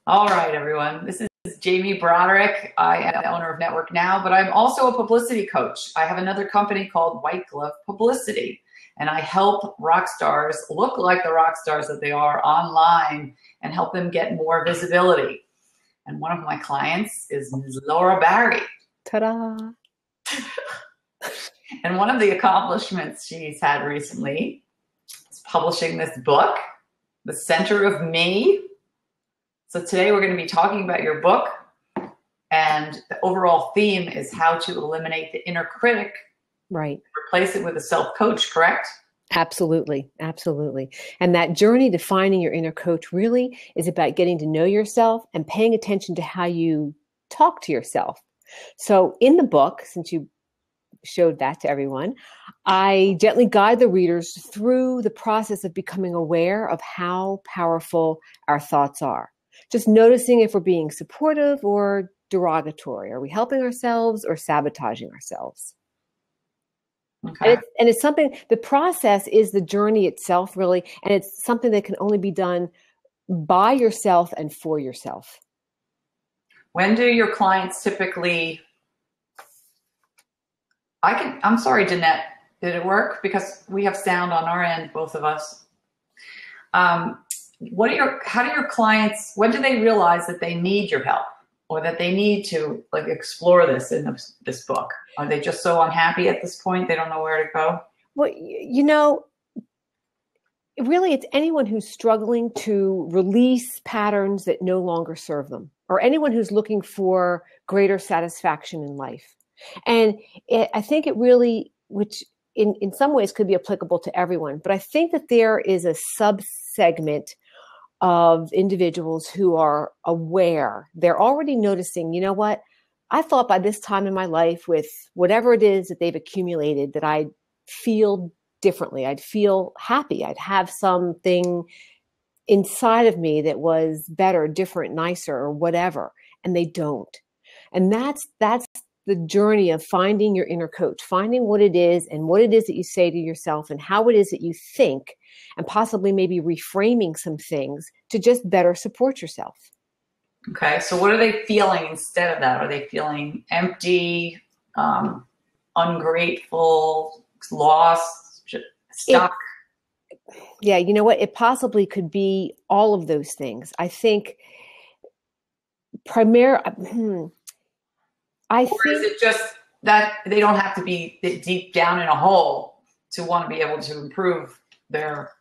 All right, everyone. This is Jamie Broderick. I am the owner of Network Now, but I'm also a publicity coach. I have another company called White Glove Publicity, and I help rock stars look like the rock stars that they are online and help them get more visibility. And one of my clients is Ms. Laura Barry. Ta-da! And one of the accomplishments she's had recently is publishing this book, The Center of Me. So today we're going to be talking about your book, and the overall theme is how to eliminate the inner critic. Right. Replace it with a self-coach, correct? Absolutely. Absolutely. And that journey to finding your inner coach really is about getting to know yourself and paying attention to how you talk to yourself. So in the book, since you showed that to everyone, I gently guide the readers through the process of becoming aware of how powerful our thoughts are. Just noticing if we're being supportive or derogatory. Are we helping ourselves or sabotaging ourselves? Okay. And it's something, the process is the journey itself, really, and it's something that can only be done by yourself and for yourself. When do your clients typically, I'm sorry, Jeanette, did it work? Because we have sound on our end, both of us. How do your clients, when do they realize that they need your help or that they need to explore this in this book? Are they just so unhappy at this point they don't know where to go? Well, really it's anyone who's struggling to release patterns that no longer serve them, or anyone who's looking for greater satisfaction in life. And I think it really, which in some ways could be applicable to everyone, but I think that there is a sub-segment of individuals who are aware. They're already noticing, you know what? I thought by this time in my life, with whatever it is that they've accumulated, that I'd feel differently. I'd feel happy. I'd have something inside of me that was better, different, nicer, or whatever. And they don't. And that's the journey of finding your inner coach, finding what it is and what it is that you say to yourself and how it is that you think, and possibly maybe reframing some things to just better support yourself. Okay, so what are they feeling instead of that? Are they feeling empty, ungrateful, lost, stuck? Yeah, you know what? It possibly could be all of those things. I think Or is it just that they don't have to be deep down in a hole to want to be able to improve their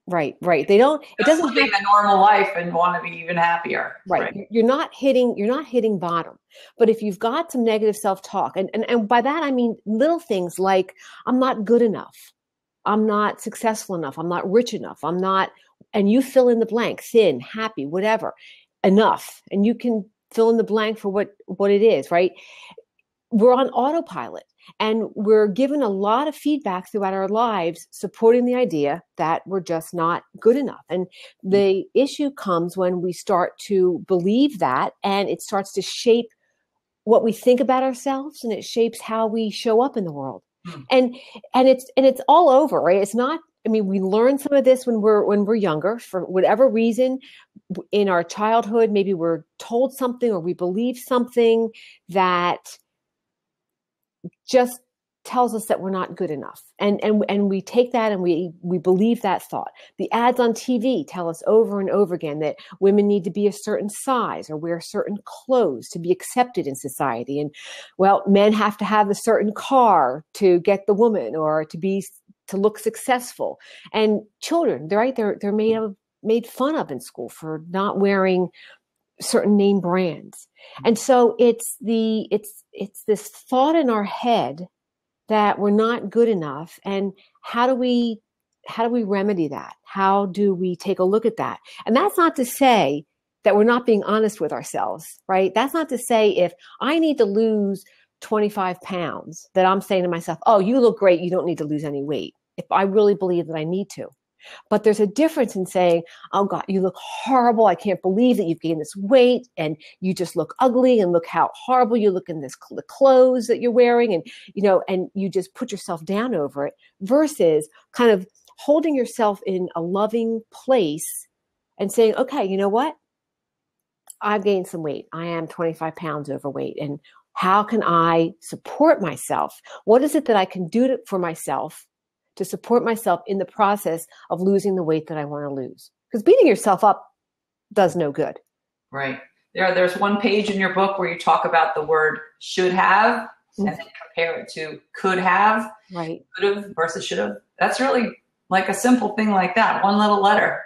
Right. They don't. It doesn't have a normal life and want to be even happier. Right. You're not hitting bottom. But if you've got some negative self-talk, and by that I mean little things like, I'm not good enough, I'm not successful enough, I'm not rich enough, I'm not, and you fill in the blank, thin, happy, whatever, enough, and you can fill in the blank for what it is, right? We're on autopilot. And we're given a lot of feedback throughout our lives supporting the idea that we're just not good enough. And the issue comes when we start to believe that, and it starts to shape what we think about ourselves, and it shapes how we show up in the world. And it's all over, right? It's not, I mean, we learn some of this when we're younger, for whatever reason. In our childhood, maybe we're told something or we believe something that just tells us that we're not good enough. And we take that and we believe that thought. The ads on TV tell us over and over again that women need to be a certain size or wear certain clothes to be accepted in society. And well, men have to have a certain car to get the woman or to look successful. And children, they're made fun of in school for not wearing certain name brands. And so it's this thought in our head that we're not good enough. And how do we remedy that? How do we take a look at that? And that's not to say that we're not being honest with ourselves, right? That's not to say if I need to lose 25 pounds that I'm saying to myself, oh, you look great, you don't need to lose any weight, if I really believe that I need to. But there's a difference in saying, oh God, you look horrible. I can't believe that you've gained this weight and you just look ugly, and look how horrible you look in the clothes that you're wearing. And, and you just put yourself down over it, versus kind of holding yourself in a loving place and saying, okay, you know what? I've gained some weight. I am 25 pounds overweight. And how can I support myself? What is it that I can do for myself to support myself in the process of losing the weight that I want to lose? Because beating yourself up does no good. Right. There's one page in your book where you talk about the word should have and then compare it to could have. Right. Could have versus should have. That's really like a simple thing like that. One little letter.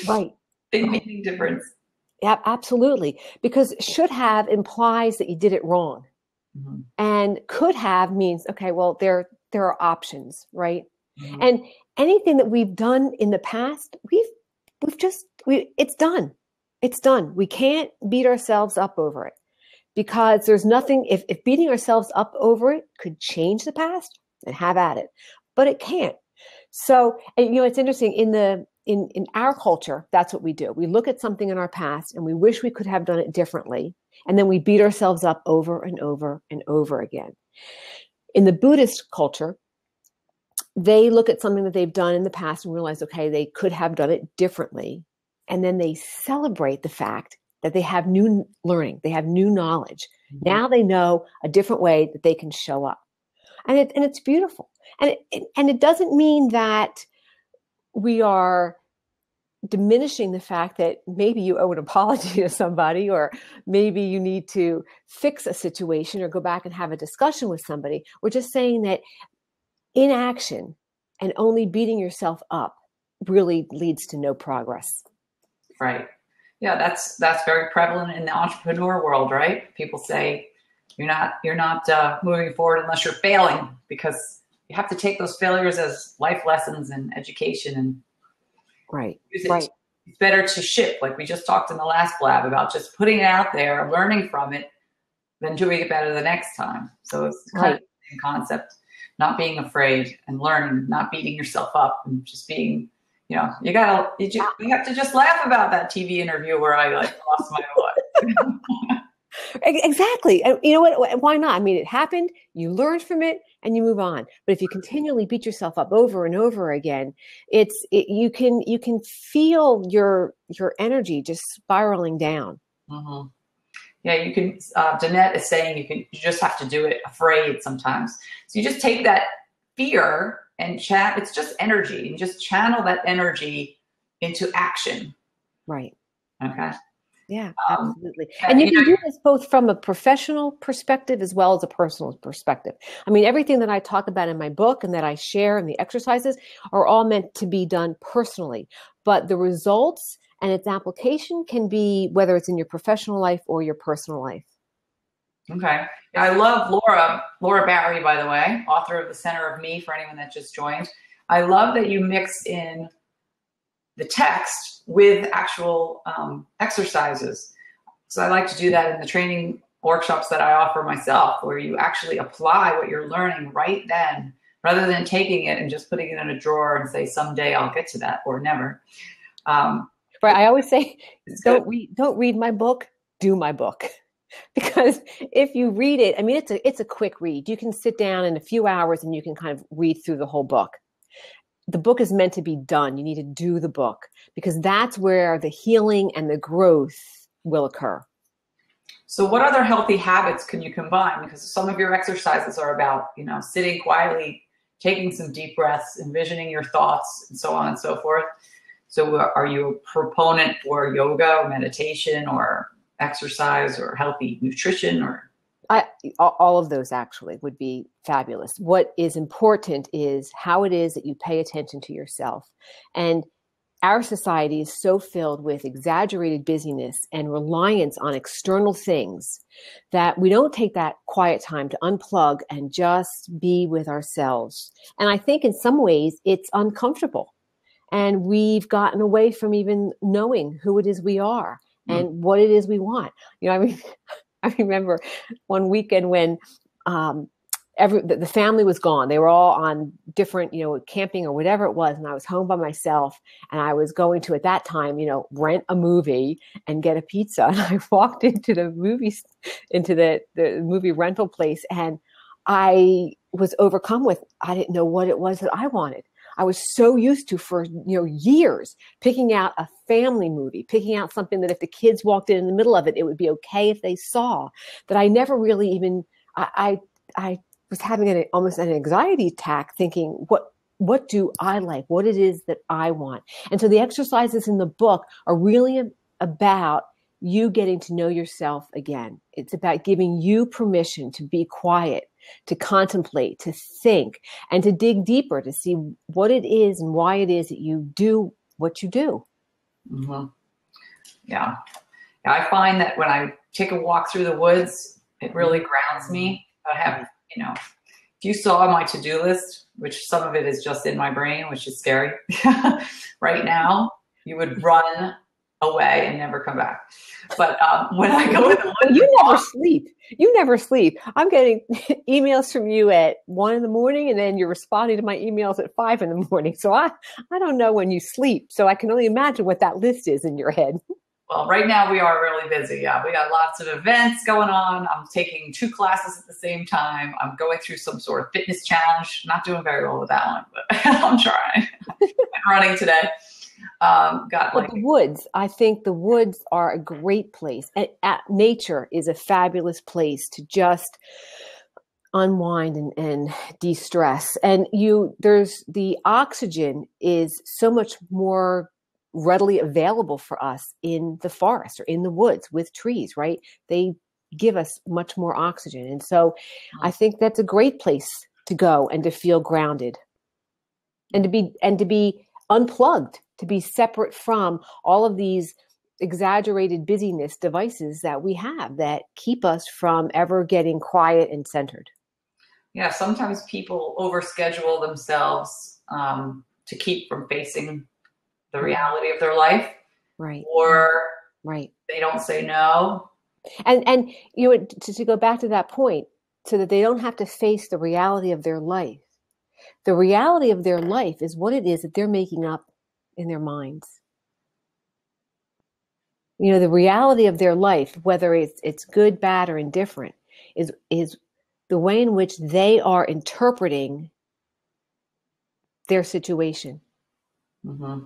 Right. Big meaning difference. Yeah, absolutely. Because should have implies that you did it wrong. Mm-hmm. And could have means, okay, well, there are options, right? Mm-hmm. And anything that we've done in the past, it's done. It's done. We can't beat ourselves up over it because there's nothing, if beating ourselves up over it could change the past, then have at it, but it can't. So, and, it's interesting in our culture, that's what we do. We look at something in our past and we wish we could have done it differently. And then we beat ourselves up over and over and over again. In the Buddhist culture, they look at something that they've done in the past and realize, okay, they could have done it differently. And then they celebrate the fact that they have new learning, they have new knowledge. Mm-hmm. Now they know a different way that they can show up. And it's beautiful. And it doesn't mean that we are diminishing the fact that maybe you owe an apology to somebody, or maybe you need to fix a situation or go back and have a discussion with somebody. We're just saying that inaction and only beating yourself up really leads to no progress. Right. Yeah, that's very prevalent in the entrepreneur world, right? People say you're not moving forward unless you're failing, because you have to take those failures as life lessons and education and right. use it. Right. It's better to shift, like we just talked in the last blab about just putting it out there, learning from it, than doing it better the next time. So it's kind of the same concept, not being afraid and learning, not beating yourself up and just being, you have to just laugh about that TV interview where I lost my life. Exactly. And you know what? Why not? I mean, it happened, you learned from it, and you move on. But if you continually beat yourself up over and over again, you can feel your energy just spiraling down. Mm-hmm. Yeah, you can. Danette is saying you just have to do it afraid sometimes. So you just take that fear and chat. It's just energy, and just channel that energy into action. Right. Okay. Yeah, absolutely. And you can do this both from a professional perspective as well as a personal perspective. I mean, everything that I talk about in my book and that I share in the exercises are all meant to be done personally. But the results and its application can be whether it's in your professional life or your personal life. Okay. I love Laura Barry, by the way, author of The Center of Me, for anyone that just joined. I love that you mix in the text with actual exercises. So I like to do that in the training workshops that I offer myself, where you actually apply what you're learning right then, rather than taking it and just putting it in a drawer and say, someday I'll get to that, or never. Right. I always say, don't read my book, do my book. Because if you read it, I mean, it's a quick read. You can sit down in a few hours and you can kind of read through the whole book. The book is meant to be done. You need to do the book, because that's where the healing and the growth will occur. So what other healthy habits can you combine? Because some of your exercises are about, sitting quietly, taking some deep breaths, envisioning your thoughts, and so on and so forth. So are you a proponent for yoga or meditation or exercise or healthy nutrition? Or all of those actually would be fabulous. What is important is how it is that you pay attention to yourself. And our society is so filled with exaggerated busyness and reliance on external things that we don't take that quiet time to unplug and just be with ourselves. And I think in some ways it's uncomfortable. And we've gotten away from even knowing who it is we are and what it is we want. I remember one weekend when the family was gone. They were all on different, camping or whatever it was. And I was home by myself, and I was going to, at that time, rent a movie and get a pizza. And I walked into the movie rental place, and I was overcome with, I didn't know what it was that I wanted. I was so used to for, years, picking out a family movie, picking out something that if the kids walked in the middle of it, it would be okay if they saw, that I never really even, I was having almost an anxiety attack thinking, what do I like? What it is that I want? And so the exercises in the book are really about you getting to know yourself again. It's about giving you permission to be quiet, to contemplate, to think, and to dig deeper to see what it is and why it is that you do what you do. Mm-hmm. Yeah. I find that when I take a walk through the woods, it really grounds me. I have, if you saw my to-do list, which some of it is just in my brain, which is scary right now, you would run away and never come back. But when I go in the woods, you never sleep. You never sleep. I'm getting emails from you at 1 a.m, and then you're responding to my emails at 5 a.m. So I don't know when you sleep. So I can only imagine what that list is in your head. Well, right now we are really busy. Yeah, we got lots of events going on. I'm taking 2 classes at the same time. I'm going through some sort of fitness challenge. Not doing very well with that one, but I'm trying. I'm running today. The woods. I think the woods are a great place. Nature is a fabulous place to just unwind and de-stress. And there's the oxygen is so much more readily available for us in the forest or in the woods with trees, right? They give us much more oxygen. And so I think that's a great place to go and to feel grounded and to be unplugged, to be separate from all of these exaggerated busyness devices that we have that keep us from ever getting quiet and centered. Yeah, sometimes people overschedule themselves to keep from facing the reality of their life. Right. Or right. They don't say no. And to go back to that point, so that they don't have to face the reality of their life. The reality of their life is what it is that they're making up in their minds. The reality of their life, whether it's good, bad, or indifferent, is the way in which they are interpreting their situation. Mm-hmm.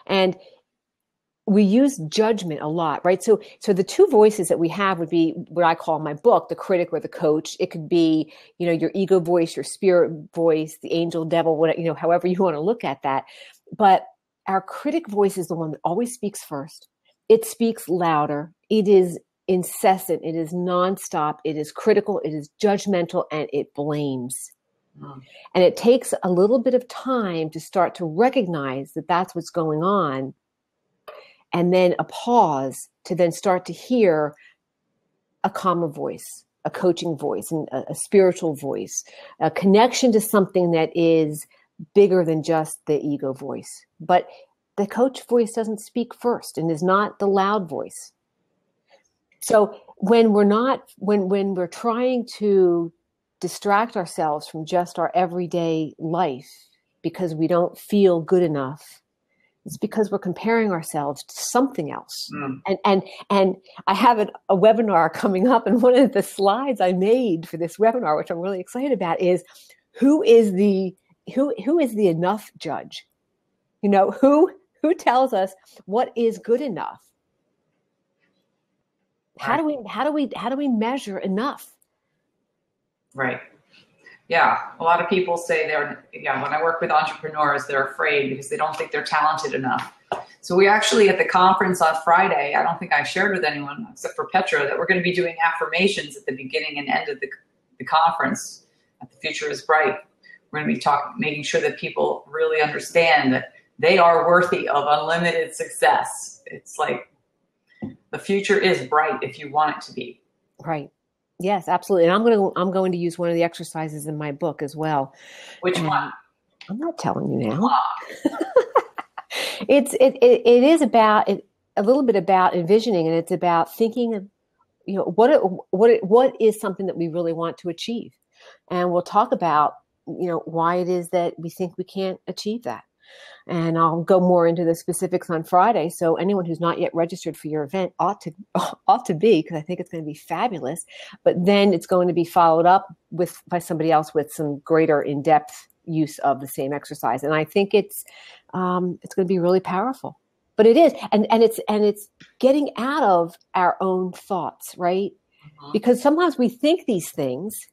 And we use judgment a lot, right? So the 2 voices that we have would be what I call in my book, the critic or the coach. It could be, your ego voice, your spirit voice, the angel, devil, whatever, however you want to look at that. But our critic voice is the one that always speaks first. It speaks louder. It is incessant. It is nonstop. It is critical. It is judgmental, and it blames. And it takes a little bit of time to start to recognize that that's what's going on. And then a pause to then start to hear a calmer voice, a coaching voice, and a spiritual voice, a connection to something that is bigger than just the ego voice. But the coach voice doesn't speak first and is not the loud voice. So when we're trying to distract ourselves from just our everyday life because we don't feel good enough, it's because we're comparing ourselves to something else. And I have a webinar coming up, and one of the slides I made for this webinar, which I'm really excited about, is who is the enough judge? Who tells us what is good enough? How do we measure enough? Right. Yeah. A lot of people say when I work with entrepreneurs, they're afraid because they don't think they're talented enough. So we actually, at the conference on Friday, I don't think I shared with anyone except for Petra, that we're going to be doing affirmations at the beginning and end of the conference. The future is bright. We're going to be making sure that people really understand that they are worthy of unlimited success. It's like the future is bright if you want it to be. Right. Yes, absolutely. And I'm going to use one of the exercises in my book as well. Which one? I'm not telling you now. It is about a little bit about envisioning, and it's about thinking of what is something that we really want to achieve, and we'll talk about why it is that we think we can't achieve that. And I'll go more into the specifics on Friday. So anyone who's not yet registered for your event ought to be, because I think it's going to be fabulous. But then it's going to be followed up by somebody else with some greater in-depth use of the same exercise. And I think it's going to be really powerful. But it is, and it's getting out of our own thoughts, right? Because sometimes we think these things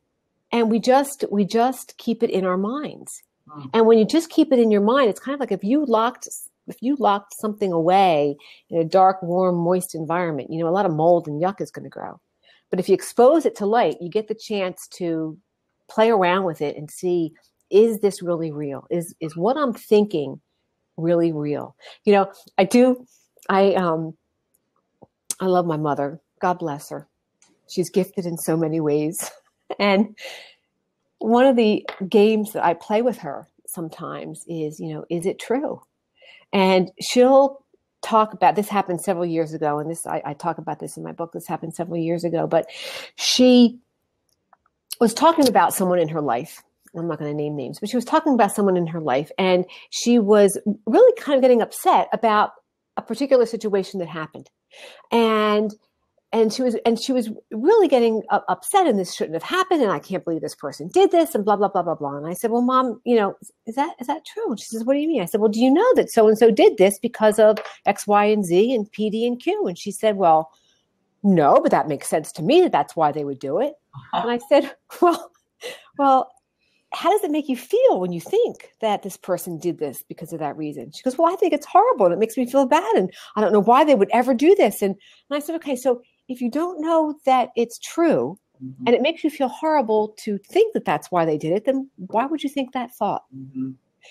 and we just keep it in our minds. And when you just keep it in your mind, it's kind of like if you locked something away in a dark, warm, moist environment, a lot of mold and yuck is going to grow. But if you expose it to light, you get the chance to play around with it and see, is this really real? Is what I'm thinking really real? I love my mother. God bless her. She's gifted in so many ways. And one of the games that I play with her sometimes is, is it true? And she'll talk about, this happened several years ago, and I talk about this in my book. This happened several years ago, but she was talking about someone in her life. I'm not going to name names, but she was talking about someone in her life, and she was really kind of getting upset about a particular situation that happened. And she was really getting upset, and this shouldn't have happened, and I can't believe this person did this, and blah, blah, blah, blah, blah. And I said, well, Mom, is that true? And she says, what do you mean? I said, well, do you know that so-and-so did this because of X, Y, and Z and P, D, and Q? And she said, well, no, but that makes sense to me that that's why they would do it. And I said, well, how does it make you feel when you think that this person did this because of that reason? She goes, well, I think it's horrible, and it makes me feel bad, and I don't know why they would ever do this. And I said, okay, so if you don't know that it's true, and it makes you feel horrible to think that that's why they did it, then why would you think that thought?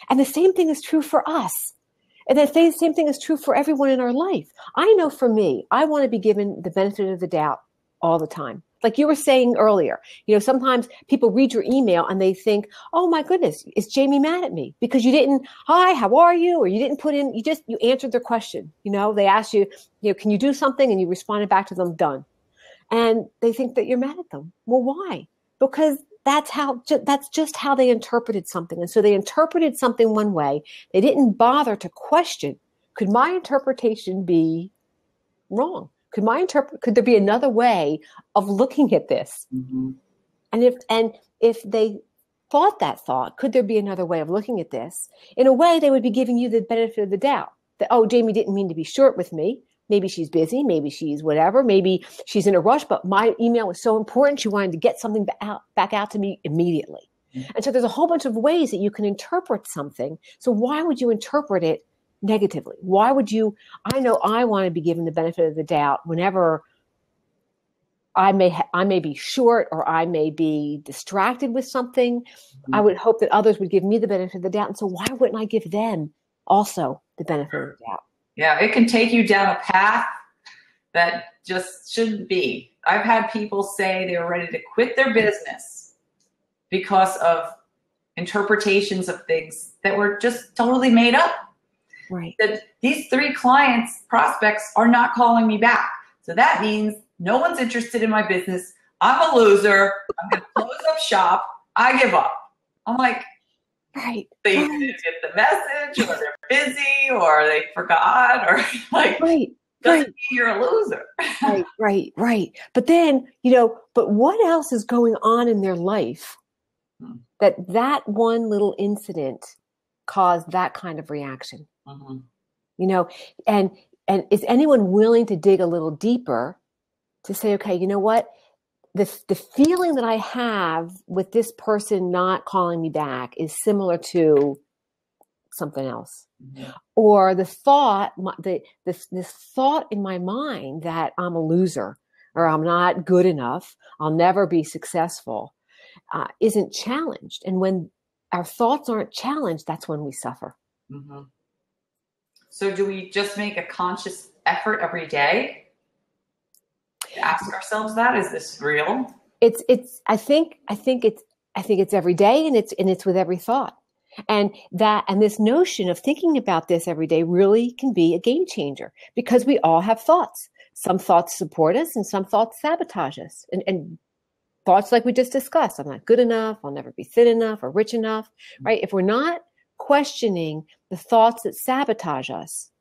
And the same thing is true for us. And the same thing is true for everyone in our life. I know for me, I want to be given the benefit of the doubt all the time. Like you were saying earlier, sometimes people read your email and they think, oh my goodness, is Jamie mad at me? Because you didn't, hi, how are you? Or you didn't put in, you answered their question. They asked you, can you do something? And you responded back to them, done. And they think that you're mad at them. Well, why? Because that's just how they interpreted something. And so they interpreted something one way. They didn't bother to question, could my interpretation be wrong? Could there be another way of looking at this? And if they thought that thought, could there be another way of looking at this? In a way, they would be giving you the benefit of the doubt that, oh, Jamie didn't mean to be short with me. Maybe she's busy. Maybe she's whatever. Maybe she's in a rush, but my email was so important. She wanted to get something back out to me immediately. And so there's a whole bunch of ways that you can interpret something. So why would you interpret it negatively? Why would you? I know I want to be given the benefit of the doubt whenever I may be short or I may be distracted with something. I would hope that others would give me the benefit of the doubt. And so why wouldn't I give them also the benefit of the doubt? Yeah, it can take you down a path that just shouldn't be. I've had people say they were ready to quit their business because of interpretations of things that were just totally made up. Right. That these 3 prospects are not calling me back. So that means no one's interested in my business. I'm a loser. I'm going to close up shop. I give up. I'm like, right. They didn't get the message, or they're busy, or they forgot, or like, doesn't mean you're a loser. Right. But then, but what else is going on in their life that one little incident caused that kind of reaction? And is anyone willing to dig a little deeper to say, okay, you know what? The feeling that I have with this person not calling me back is similar to something else. Or the thought, this thought in my mind that I'm a loser or I'm not good enough, I'll never be successful, isn't challenged. And when our thoughts aren't challenged, that's when we suffer. So do we just make a conscious effort every day to ask ourselves that? Is this real? I think it's every day, and it's with every thought. And this notion of thinking about this every day really can be a game changer, because we all have thoughts. Some thoughts support us and some thoughts sabotage us. And thoughts like we just discussed, I'm not good enough, I'll never be thin enough or rich enough, right? If we're not questioning the thoughts that sabotage us,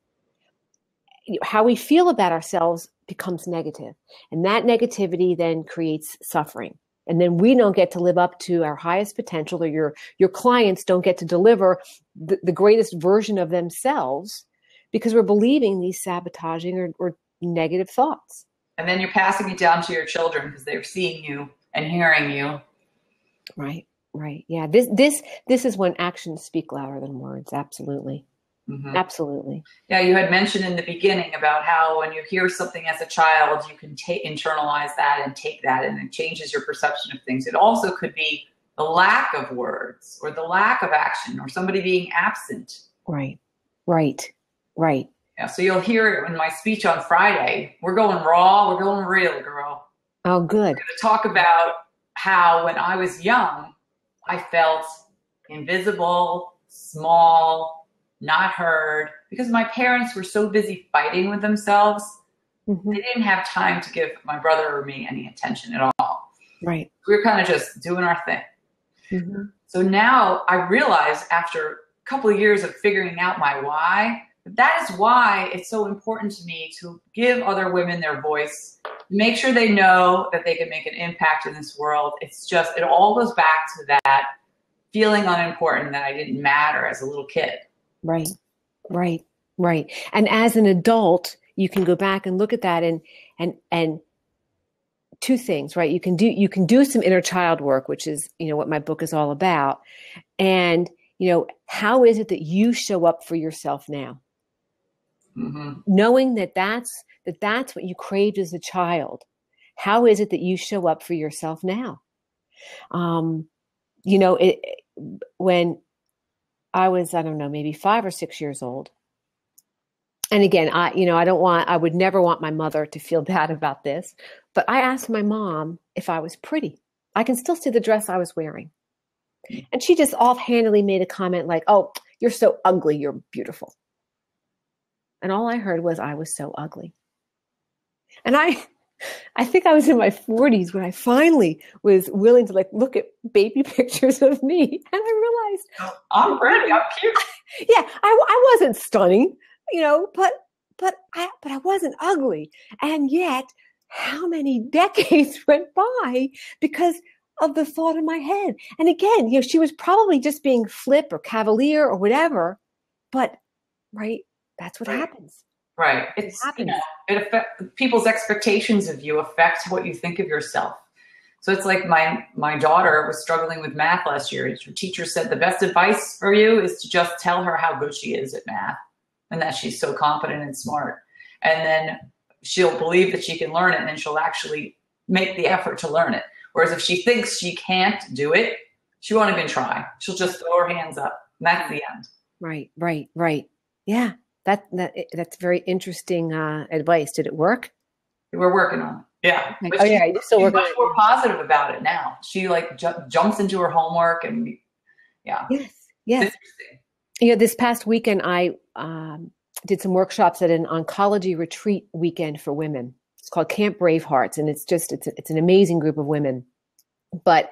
how we feel about ourselves becomes negative. And that negativity then creates suffering. And then we don't get to live up to our highest potential, or your clients don't get to deliver the greatest version of themselves because we're believing these sabotaging or negative thoughts. And then you're passing it down to your children because they're seeing you and hearing you. Right. Right. Yeah. This is when actions speak louder than words. Absolutely. Mm-hmm. Absolutely. Yeah. You had mentioned in the beginning about how when you hear something as a child, you can internalize that and take that, and it changes your perception of things. It also could be the lack of words or the lack of action or somebody being absent. Right. Right. Right. Yeah. So you'll hear it in my speech on Friday. We're going raw. We're going real, girl. Oh, good. We're going to talk about how when I was young, I felt invisible, small, not heard, because my parents were so busy fighting with themselves. Mm-hmm. They didn't have time to give my brother or me any attention at all. Right. We were kind of just doing our thing. Mm-hmm. So now I realize after a couple of years of figuring out my why, that is why it's so important to me to give other women their voice, make sure they know that they can make an impact in this world. It's just, it all goes back to that feeling unimportant, that I didn't matter as a little kid. Right, right, right. And as an adult, you can go back and look at that and two things, right? You can do some inner child work, which is, what my book is all about. And, how is it that you show up for yourself now? Mm-hmm. Knowing that's what you craved as a child. How is it that you show up for yourself now? When I was, I don't know, maybe 5 or 6 years old. And again, I would never want my mother to feel bad about this, but I asked my mom if I was pretty. I can still see the dress I was wearing. And she just offhandedly made a comment like, "Oh, you're so ugly, you're beautiful." And all I heard was I was so ugly. And I think I was in my 40s when I finally was willing to look at baby pictures of me. And I realized, I'm pretty, I'm cute. Yeah, I wasn't stunning, but I wasn't ugly. And yet, how many decades went by because of the thought in my head? And again, she was probably just being flip or cavalier or whatever, but right. That's what happens. Right. It affects people's expectations of you, affect what you think of yourself. So it's like my daughter was struggling with math last year. Her teacher said the best advice for you is to just tell her how good she is at math and that she's so confident and smart. And then she'll believe that she can learn it, and then she'll actually make the effort to learn it. Whereas if she thinks she can't do it, she won't even try. She'll just throw her hands up. And that's the end. Right, right, right. Yeah. That's very interesting advice. Did it work? We're working on it. Yeah. You're still working. She's much more positive about it now. She jumps into her homework and yeah. Yes. This past weekend I did some workshops at an oncology retreat weekend for women. It's called Camp Bravehearts, and it's an amazing group of women. But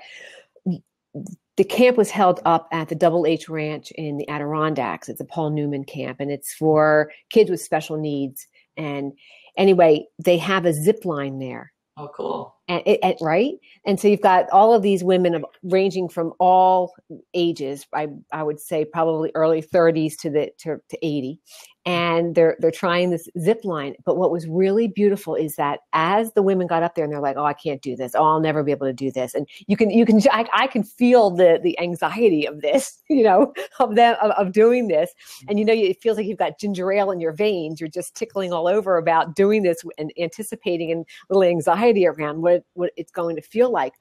the camp was held up at the Double H Ranch in the Adirondacks. It's a Paul Newman camp, and it's for kids with special needs. And anyway, they have a zip line there. Oh, cool. And right? And so you've got all of these women ranging from all ages. I would say probably early 30s to 80. And they're trying this zip line. But what was really beautiful is that as the women got up there and they're like, "Oh, I can't do this. Oh, I'll never be able to do this." And I can feel the anxiety of this, of doing this. And it feels like you've got ginger ale in your veins. You're just tickling all over about doing this and anticipating and a little anxiety around what it's going to feel like.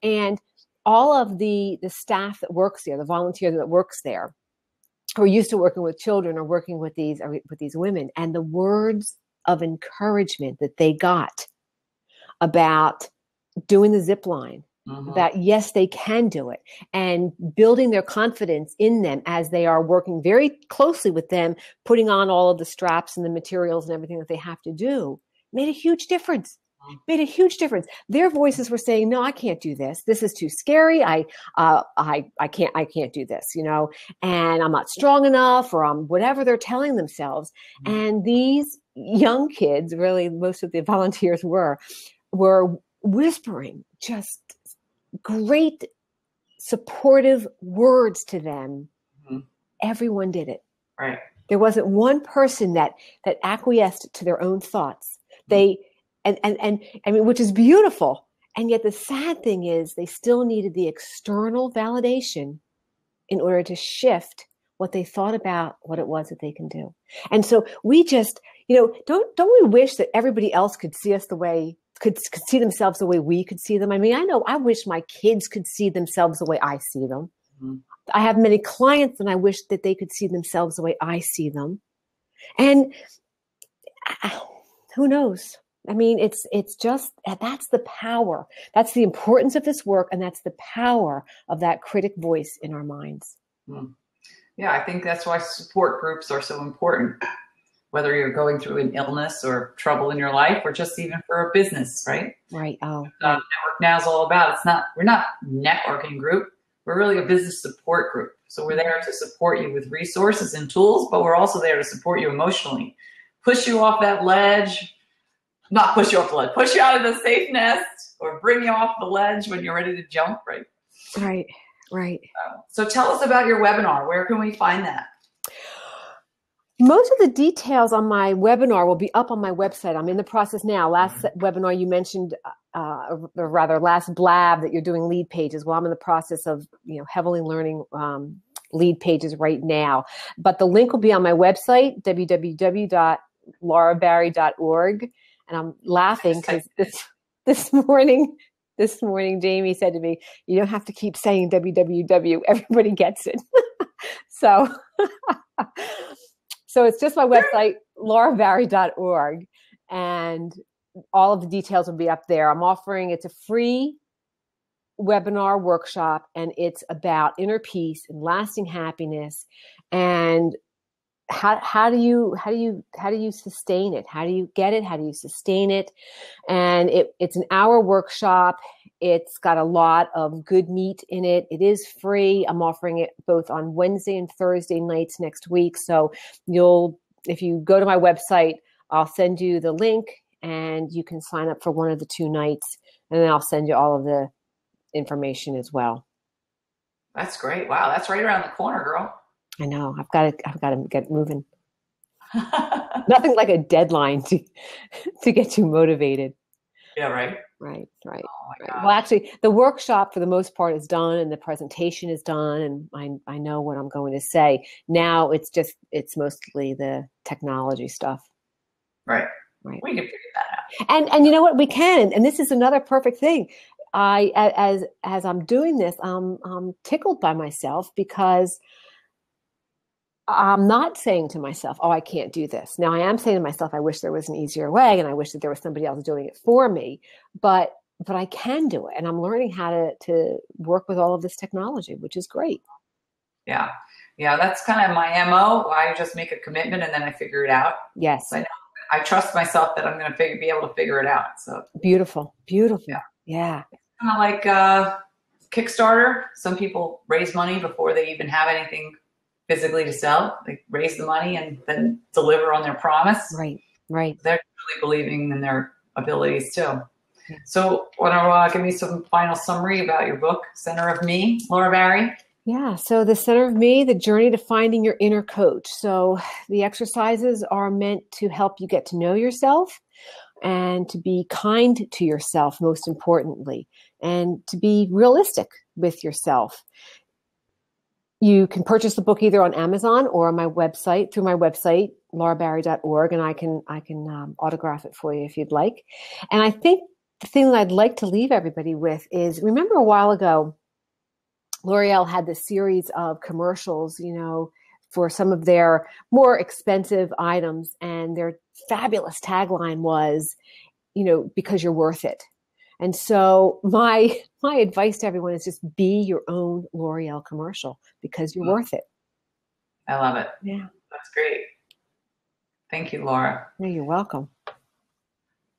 And all of the staff that works there, the volunteer that works there, who are used to working with children or working with these women, and the words of encouragement that they got about doing the zip line, that yes, they can do it, and building their confidence in them as they are working very closely with them, putting on all of the straps and the materials and everything that they have to do, made a huge difference. Their voices were saying, "No, I can't do this. This is too scary. I can't do this, and I'm not strong enough," or whatever they're telling themselves. And these young kids, really, most of the volunteers were whispering just great supportive words to them, Mm-hmm. everyone did it. Right. There wasn't one person that acquiesced to their own thoughts. They, and I mean, which is beautiful. And yet the sad thing is they still needed the external validation in order to shift what they thought about what it was that they can do. And so we just, don't we wish that everybody else could see us the way, could see themselves the way we could see them? I mean, I wish my kids could see themselves the way I see them. Mm-hmm. I have many clients and I wish that they could see themselves the way I see them. And who knows? I mean, it's just, that's the power. That's the importance of this work. And that's the power of that critic voice in our minds. Mm. Yeah, I think that's why support groups are so important, whether you're going through an illness or trouble in your life, or just even for a business, right? Right. Oh, Network Now is all about. We're not a networking group. We're really a business support group. So we're there to support you with resources and tools, but we're also there to support you emotionally, push you off that ledge, not push you off the ledge, push you out of the safe nest, or bring you off the ledge when you're ready to jump, right? Right, right. So tell us about your webinar. Where can we find that? Most of the details on my webinar will be up on my website. I'm in the process now. Last webinar you mentioned, or rather last blab, that you're doing lead pages. Well, I'm in the process of heavily learning lead pages right now. But the link will be on my website, www.laurabarry.org. And I'm laughing because this morning, Jamie said to me, "You don't have to keep saying www. Everybody gets it." So it's just my website, laurabarry.org, and all of the details will be up there. It's a free webinar workshop, and it's about inner peace and lasting happiness, and how do you sustain it? How do you get it? How do you sustain it? And it's an hour workshop. It's got a lot of good meat in it. It is free. I'm offering it both on Wednesday and Thursday nights next week. So if you go to my website, I'll send you the link and you can sign up for one of the 2 nights, and then I'll send you all of the information as well. That's great. Wow. That's right around the corner, girl. I know. I've got to get moving. Nothing like a deadline to get you motivated. Yeah, right. Right. Oh my God. Well, actually, the workshop for the most part is done, and the presentation is done, and I know what I'm going to say. Now it's mostly the technology stuff. Right. Right. We can figure that out. And you know what? We can. And this is another perfect thing. As I'm doing this, I'm tickled by myself because I'm not saying to myself, "Oh, I can't do this." Now I am saying to myself, I wish there was an easier way, and I wish that there was somebody else doing it for me, but I can do it. And I'm learning how to work with all of this technology, which is great. Yeah. Yeah. That's kind of my MO. I just make a commitment and then I figure it out. Yes. So I trust myself that I'm going to be able to figure it out. So beautiful. Yeah. Kind of like Kickstarter. Some people raise money before they even have anything physically to sell. They raise the money and then deliver on their promise. Right. They're really believing in their abilities too. Yeah. So want to give me some final summary about your book, Center of Me, Laura Barry? Yeah. So the Center of Me, the journey to finding your inner coach. So the exercises are meant to help you get to know yourself and to be kind to yourself, most importantly, and to be realistic with yourself. You can purchase the book either on Amazon or on my website, through my website, laurabarry.org, and I can autograph it for you if you'd like. And I think the thing that I'd like to leave everybody with is, remember a while ago, L'Oreal had this series of commercials, for some of their more expensive items, and their fabulous tagline was, because you're worth it. And so my advice to everyone is just be your own L'Oreal commercial, because you're worth it. I love it. Yeah. That's great. Thank you, Laura. Yeah, you're welcome.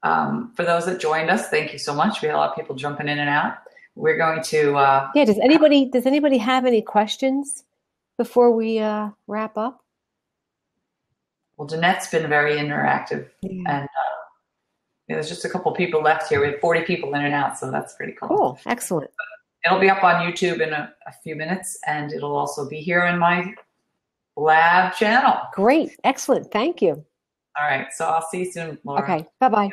For those that joined us, thank you so much. We had a lot of people jumping in and out. We're going to... does anybody have any questions before we wrap up? Well, Jeanette's been very interactive. Yeah. And there's just a couple people left here. We have 40 people in and out, so that's pretty cool. Cool. Excellent. It'll be up on YouTube in a few minutes, and it'll also be here in my lab channel. Great. Excellent. Thank you. All right. So I'll see you soon, Laura. Okay. Bye-bye.